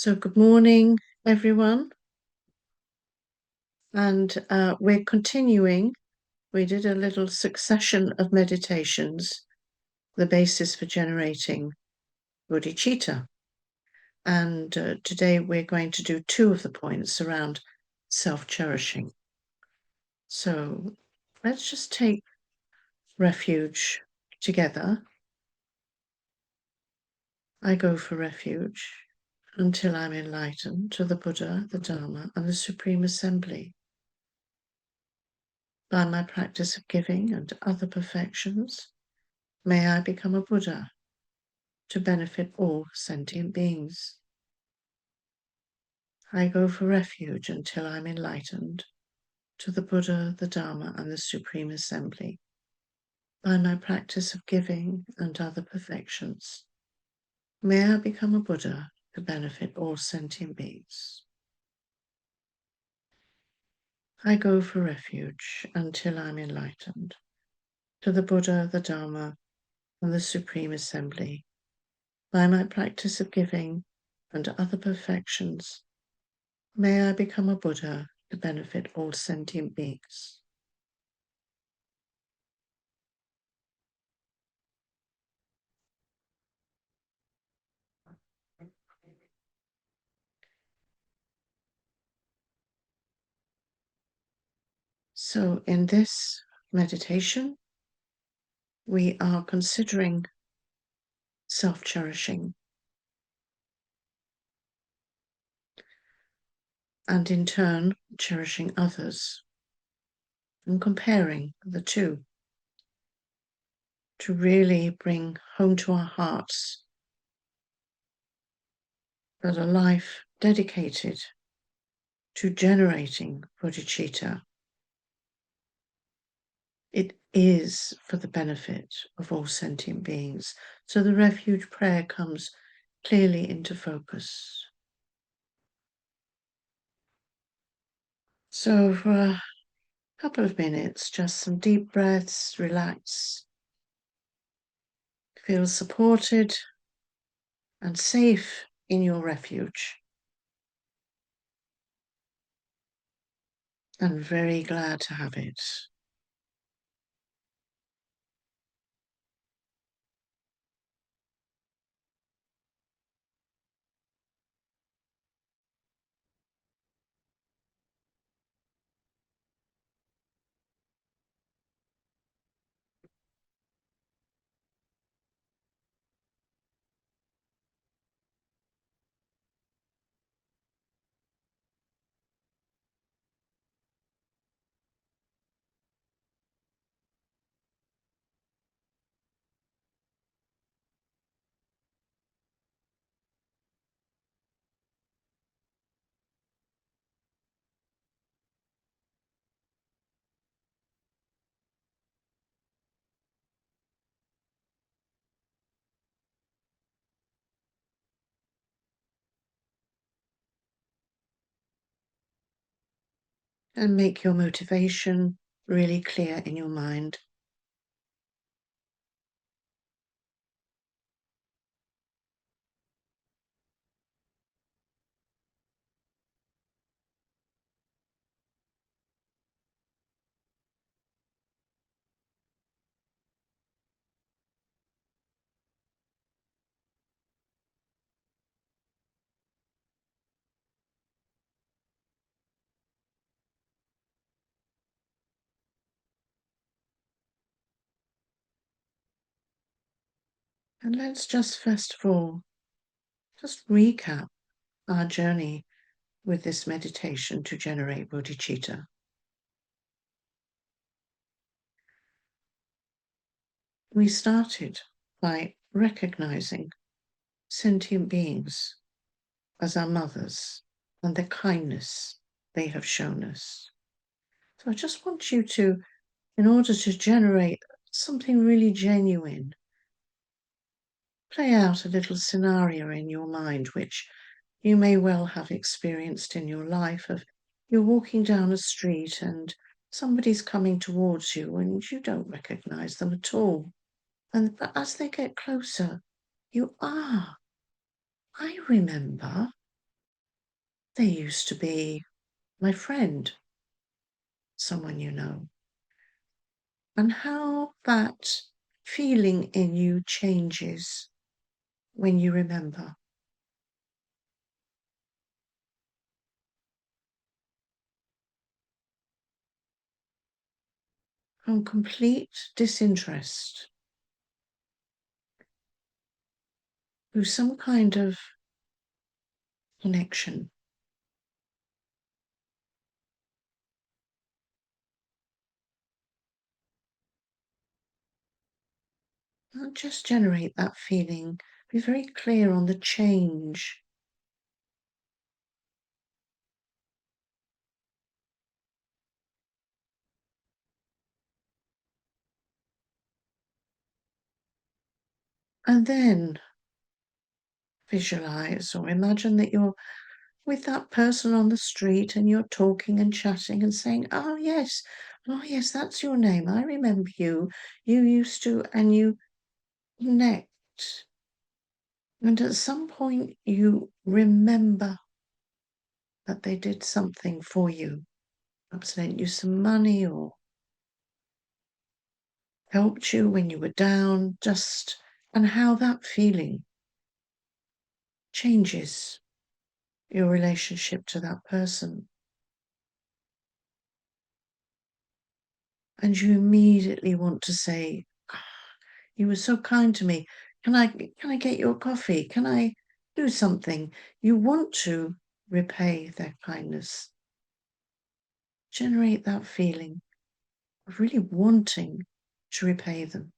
So, good morning, everyone. And we're continuing. We did a little succession of meditations, the basis for generating Bodhicitta. And today we're going to do two of the points around self-cherishing. So, let's just take refuge together. I go for refuge until I'm enlightened to the Buddha, the Dharma, and the Supreme Assembly. By my practice of giving and other perfections, may I become a Buddha to benefit all sentient beings. I go for refuge until I'm enlightened to the Buddha, the Dharma, and the Supreme Assembly. By my practice of giving and other perfections, may I become a Buddha to benefit all sentient beings. I go for refuge until I'm enlightened to the Buddha, the Dharma, and the Supreme Assembly. By my practice of giving and other perfections, may I become a Buddha to benefit all sentient beings. So in this meditation, we are considering self-cherishing, and in turn, cherishing others, and comparing the two to really bring home to our hearts that a life dedicated to generating bodhicitta, it is for the benefit of all sentient beings. So the refuge prayer comes clearly into focus. So for a couple of minutes, just some deep breaths, relax, feel supported and safe in your refuge. And very glad to have it. And make your motivation really clear in your mind. And let's just first of all, just recap our journey with this meditation to generate bodhicitta. We started by recognizing sentient beings as our mothers and the kindness they have shown us. So I just want you to, in order to generate something really genuine, play out a little scenario in your mind, which you may well have experienced in your life, of you're walking down a street and somebody's coming towards you and you don't recognize them at all. But as they get closer, I remember They used to be my friend, someone you know, and how that feeling in you changes when you remember. From complete disinterest to some kind of connection. Not just generate that feeling, be very clear on the change. And then visualize or imagine that you're with that person on the street and you're talking and chatting and saying, oh, yes, that's your name. I remember you. You used to, and you connect. And at some point, you remember that they did something for you, perhaps lent you some money or helped you when you were down, and how that feeling changes your relationship to that person. And you immediately want to say, "You were so kind to me. Can I get you a coffee? Can I do something?" You want to repay their kindness. Generate that feeling of really wanting to repay them.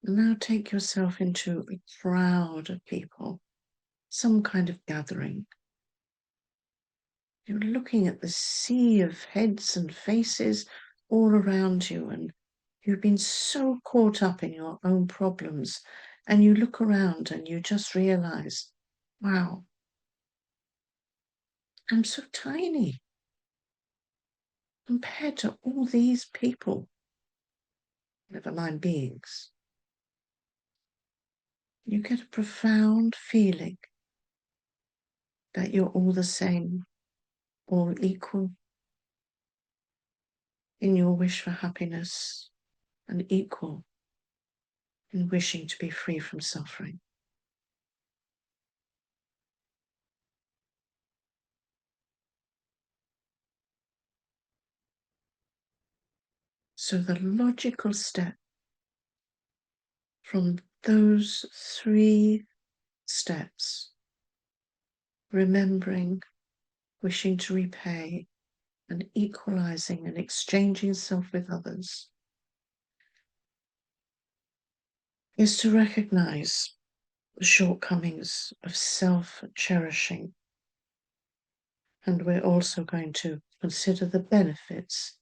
And now take yourself into a crowd of people, some kind of gathering. You're looking at the sea of heads and faces all around you, and you've been so caught up in your own problems. And you look around and you just realize, wow, I'm so tiny compared to all these people, never mind beings. You get a profound feeling that you're all the same, all equal in your wish for happiness and equal in wishing to be free from suffering. So the logical step from those 3 steps, remembering, wishing to repay, and equalizing and exchanging self with others, is to recognize the shortcomings of self-cherishing. And we're also going to consider the benefits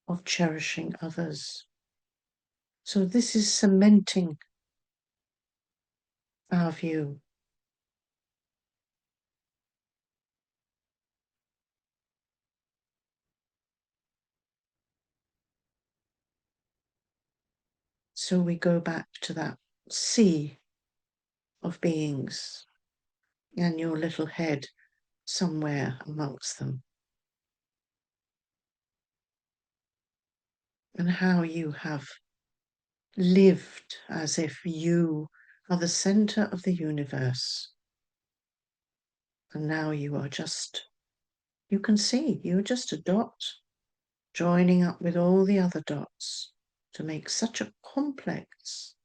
of cherishing others. So this is cementing our view. So we go back to that sea of beings and your little head somewhere amongst them. And how you have lived as if you are the center of the universe. And now you are just, you can see, you're just a dot joining up with all the other dots to make such a complex,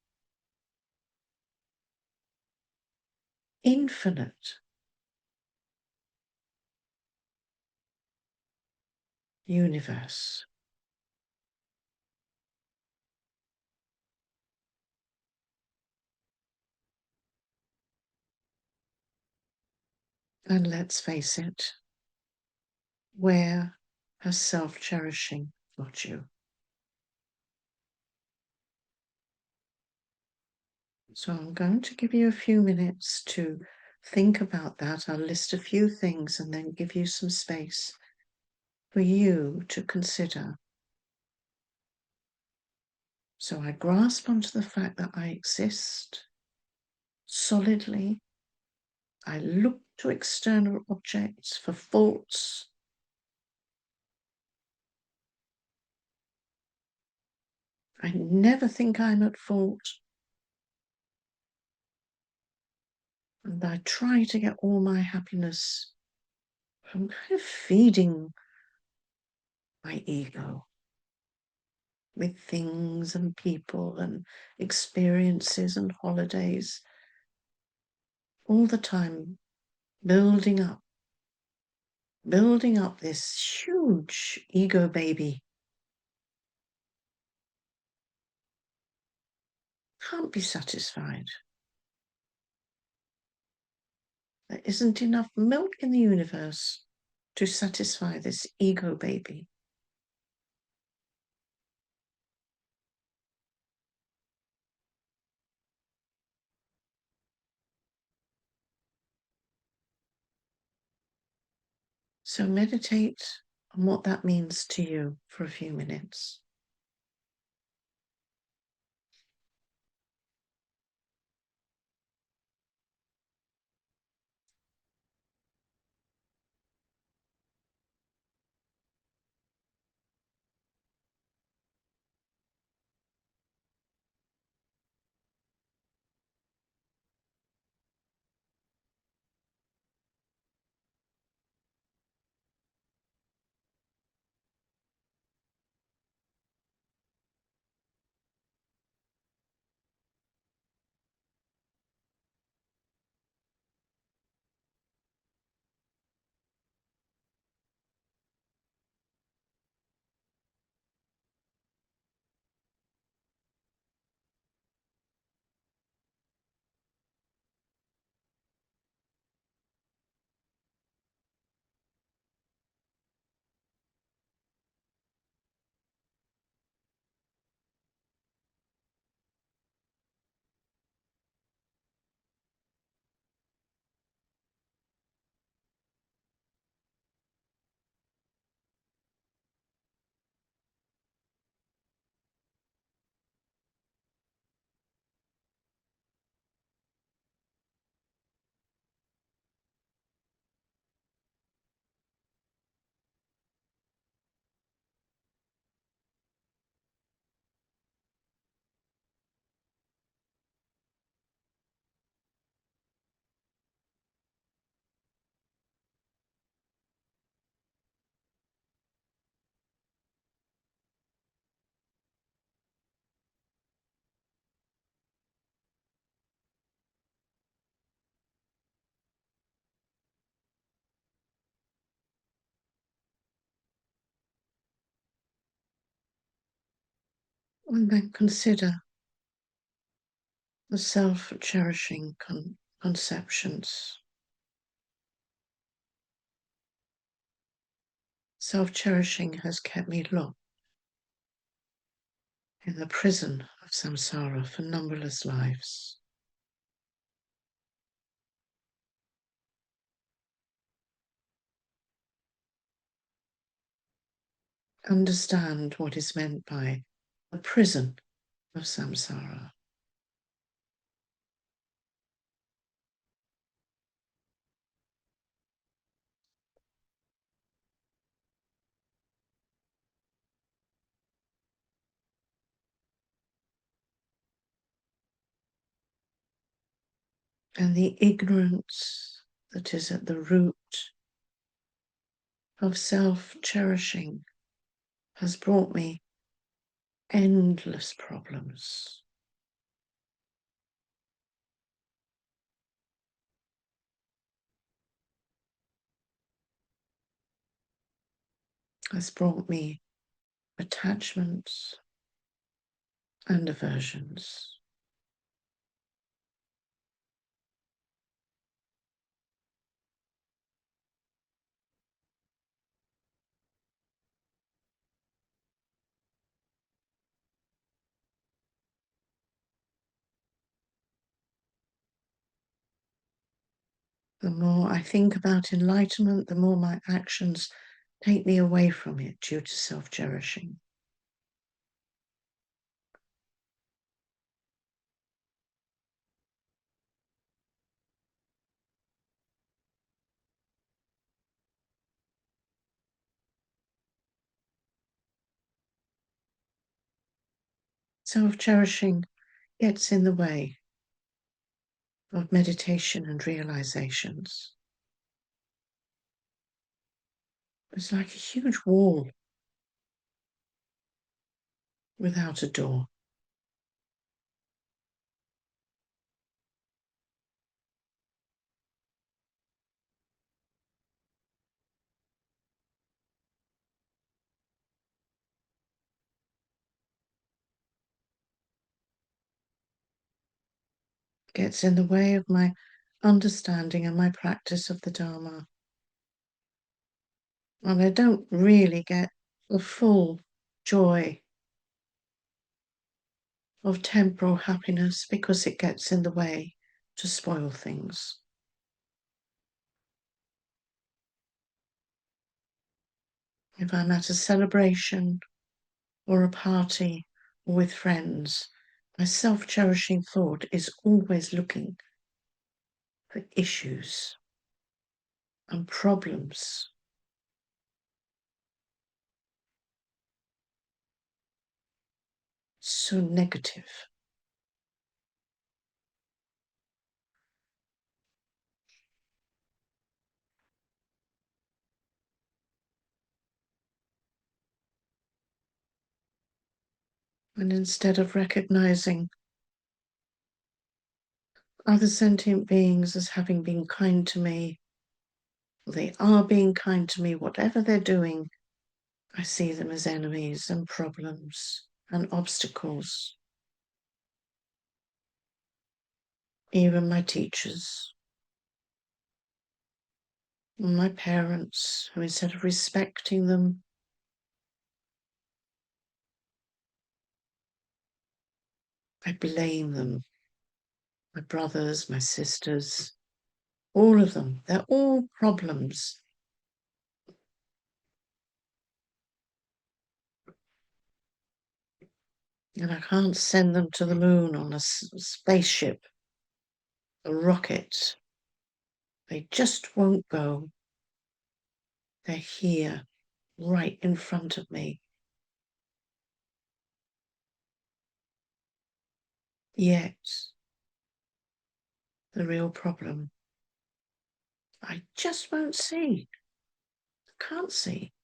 infinite universe. And let's face it, where has self-cherishing got you? So I'm going to give you a few minutes to think about that. I'll list a few things and then give you some space for you to consider. So I grasp onto the fact that I exist solidly. I look to external objects for faults. I never think I'm at fault. And I try to get all my happiness from kind of feeding my ego with things and people and experiences and holidays, all the time building up this huge ego baby. Can't be satisfied. There isn't enough milk in the universe to satisfy this ego baby. So meditate on what that means to you for a few minutes. And then consider the self-cherishing conceptions. Self-cherishing has kept me locked in the prison of samsara for numberless lives. Understand what is meant by the prison of samsara. And the ignorance that is at the root of self-cherishing has brought me endless problems. Has brought me attachments and aversions. The more I think about enlightenment, the more my actions take me away from it due to self-cherishing. Self-cherishing gets in the way of meditation and realizations. It's like a huge wall without a door. Gets in the way of my understanding and my practice of the Dharma. And I don't really get the full joy of temporal happiness because it gets in the way to spoil things. If I'm at a celebration or a party or with friends, my self-cherishing thought is always looking for issues and problems. So negative. And instead of recognizing other sentient beings as having been kind to me, they are being kind to me, whatever they're doing, I see them as enemies and problems and obstacles. Even my teachers, my parents, who instead of respecting them, I blame them. My brothers, my sisters, all of them, they're all problems. And I can't send them to the moon on a spaceship, a rocket. They just won't go. They're here, right in front of me. Yet, the real problem, I just won't see. I can't see.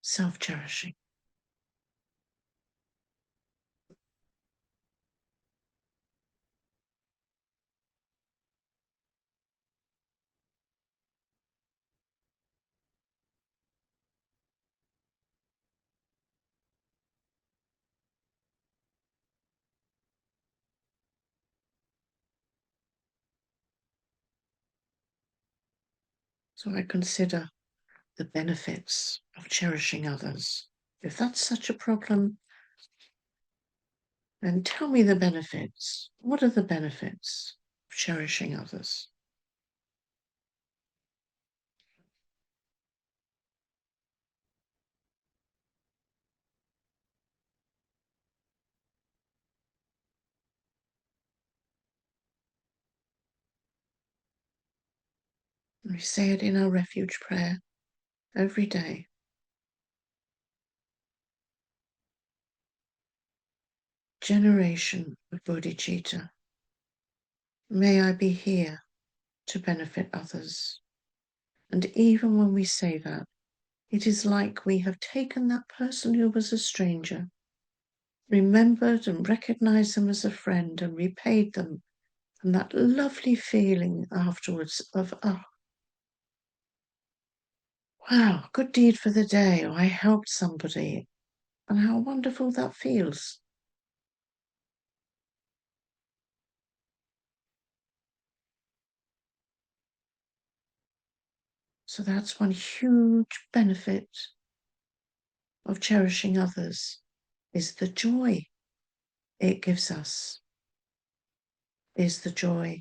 Self-cherishing. So I consider the benefits of cherishing others. If that's such a problem, then tell me the benefits. What are the benefits of cherishing others? We say it in our refuge prayer every day. Generation of Bodhicitta, may I be here to benefit others. And even when we say that, it is like we have taken that person who was a stranger, remembered and recognized them as a friend and repaid them, and that lovely feeling afterwards of, oh, wow, good deed for the day, or I helped somebody, and how wonderful that feels. So that's one huge benefit of cherishing others, is the joy it gives us, is the joy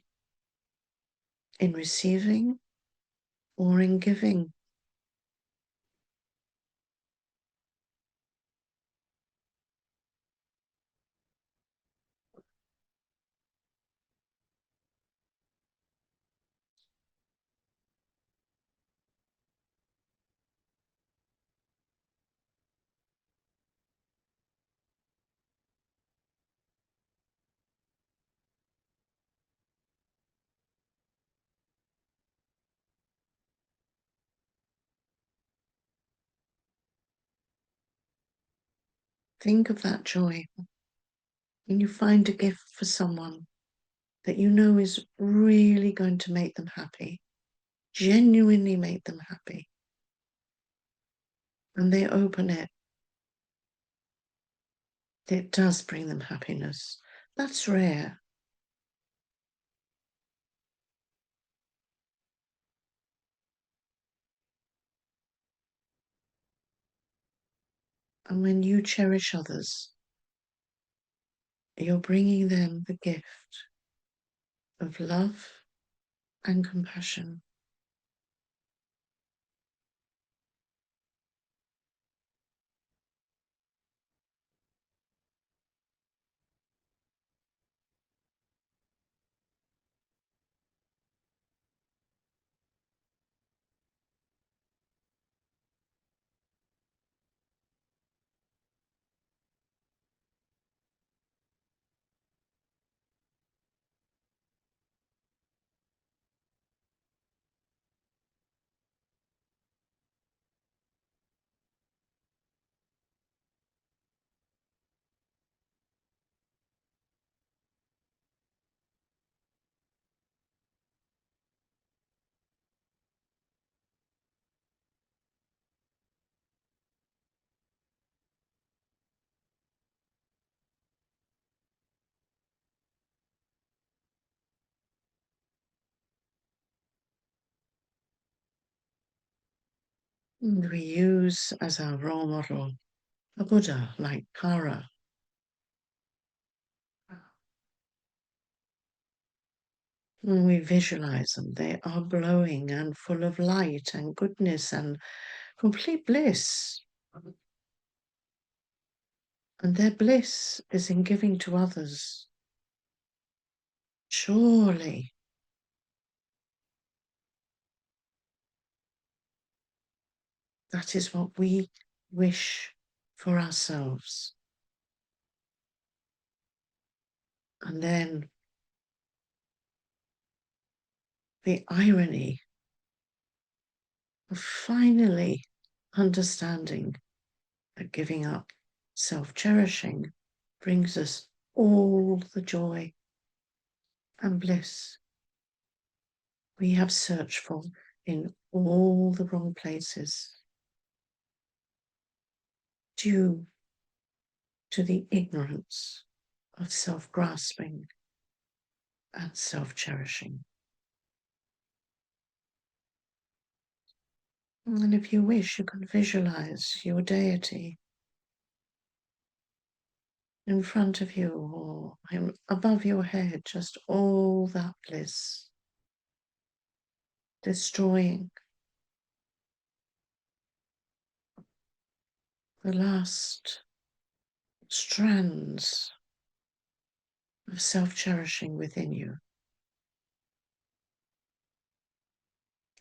in receiving or in giving. Think of that joy when you find a gift for someone that you know is really going to make them happy, genuinely make them happy, and they open it. It does bring them happiness. That's rare. And when you cherish others, you're bringing them the gift of love and compassion. And we use as our role model a Buddha like Kara. When we visualize them, they are glowing and full of light and goodness and complete bliss. And their bliss is in giving to others. Surely that is what we wish for ourselves. And then the irony of finally understanding that giving up self-cherishing brings us all the joy and bliss we have searched for in all the wrong places, due to the ignorance of self-grasping and self-cherishing. And if you wish, you can visualize your deity in front of you or above your head, just all that bliss, destroying the last strands of self-cherishing within you.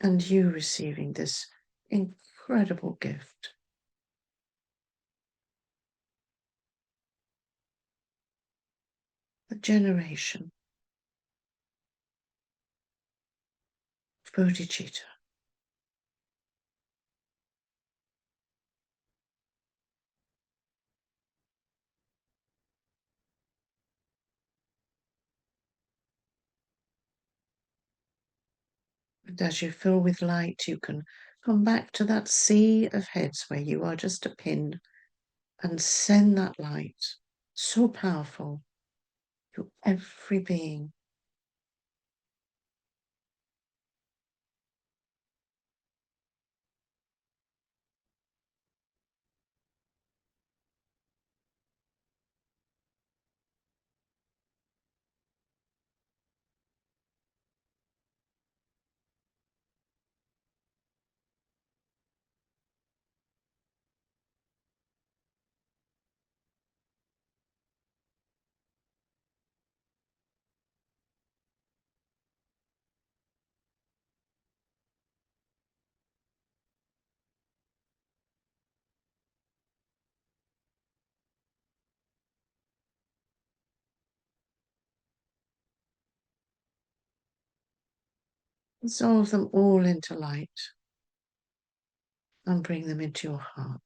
And you receiving this incredible gift. The generation of Bodhicitta. And as you fill with light, you can come back to that sea of heads where you are just a pin and send that light, so powerful, to every being. Dissolve them all into light and bring them into your heart,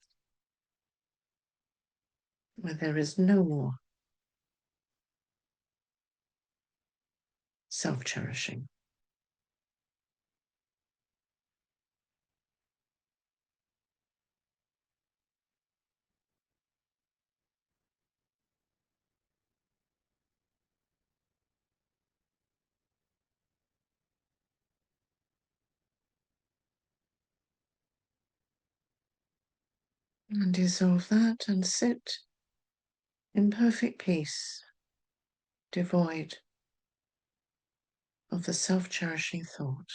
where there is no more self-cherishing. And dissolve that and sit in perfect peace, devoid of the self-cherishing thought.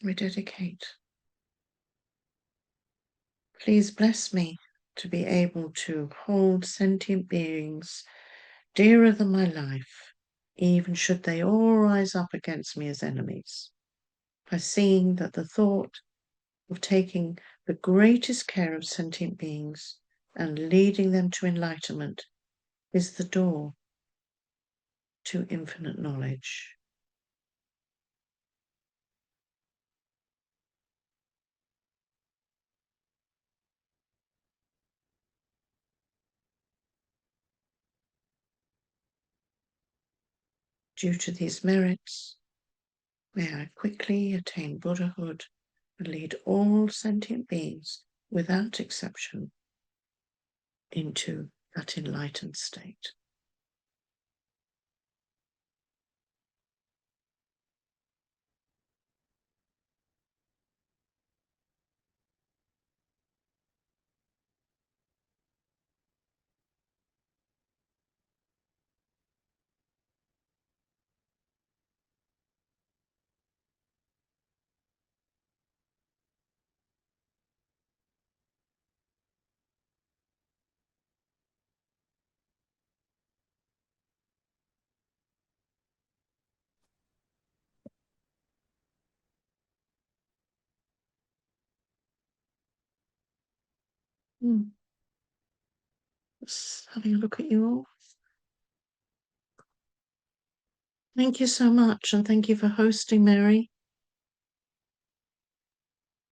Rededicate. Please bless me to be able to hold sentient beings dearer than my life, even should they all rise up against me as enemies, by seeing that the thought of taking the greatest care of sentient beings and leading them to enlightenment is the door to infinite knowledge. Due to these merits, may I quickly attain Buddhahood and lead all sentient beings, without exception, into that enlightened state. Just having a look at you all. Thank you so much, and thank you for hosting, Mary.